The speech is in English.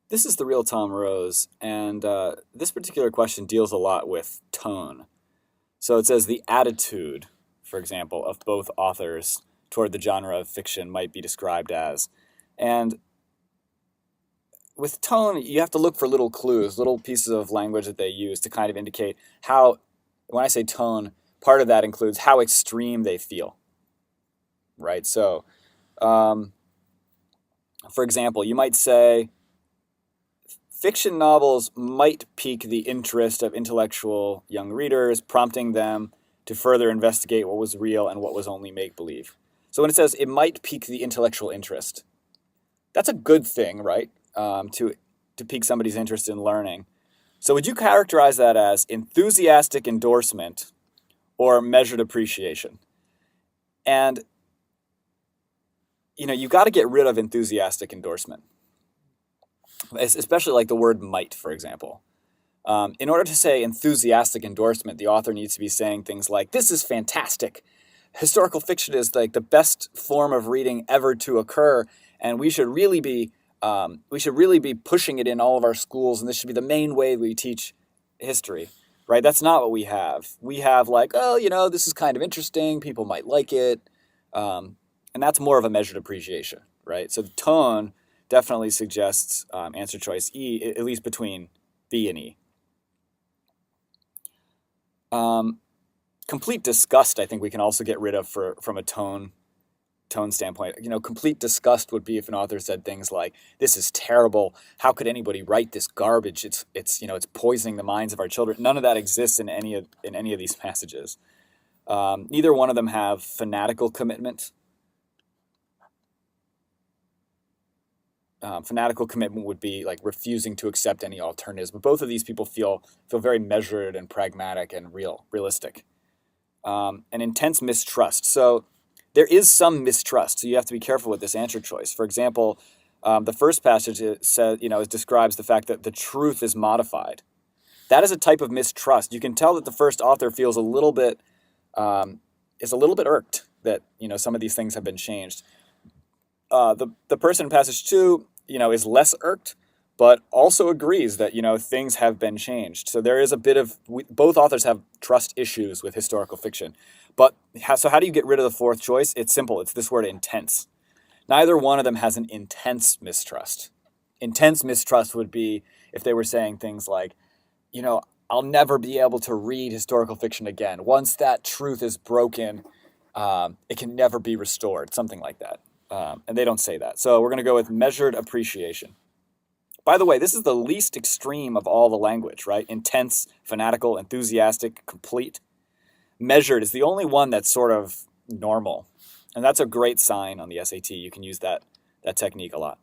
This is the real Tom Rose, and this particular question deals a lot with tone. So it says the attitude, for example, of both authors toward the genre of fiction might be described as. And with tone, you have to look for little clues, little pieces of language that they use to kind of indicate how, when I say tone, part of that includes how extreme they feel, right? So, um, for example, you might say, fiction novels might pique the interest of intellectual young readers, prompting them to further investigate what was real and what was only make-believe. So when it says it might pique the intellectual interest, that's a good thing, right? To pique somebody's interest in learning. So would you characterize that as enthusiastic endorsement or measured appreciation? And you've got to get rid of enthusiastic endorsement, especially like the word might, for example. In order to say enthusiastic endorsement, the author needs to be saying things like, this is fantastic. Historical fiction is like the best form of reading ever to occur, and we should really be pushing it in all of our schools, and this should be the main way we teach history, right? That's not what we have. We have like, oh, this is kind of interesting. People might like it. And that's more of a measured appreciation, right? So the tone definitely suggests answer choice E, at least between B and E. Complete disgust, I think we can also get rid of from a tone standpoint. Complete disgust would be if an author said things like, "This is terrible. How could anybody write this garbage? It's poisoning the minds of our children." None of that exists in any of these passages. Neither one of them have fanatical commitment. Fanatical commitment would be like refusing to accept any alternatives. But both of these people feel very measured and pragmatic and realistic. And intense mistrust. So there is some mistrust. So you have to be careful with this answer choice. For example, the first passage it describes the fact that the truth is modified. That is a type of mistrust. You can tell that the first author feels a little bit irked that some of these things have been changed. The person in passage 2, is less irked, but also agrees that things have been changed. So there is a bit of both authors have trust issues with historical fiction. But so how do you get rid of the fourth choice? It's simple. It's this word intense. Neither one of them has an intense mistrust. Intense mistrust would be if they were saying things like, I'll never be able to read historical fiction again. Once that truth is broken, it can never be restored. Something like that. And they don't say that. So we're going to go with measured appreciation. By the way, this is the least extreme of all the language, right? Intense, fanatical, enthusiastic, complete. Measured is the only one that's sort of normal. And that's a great sign on the SAT. You can use that technique a lot.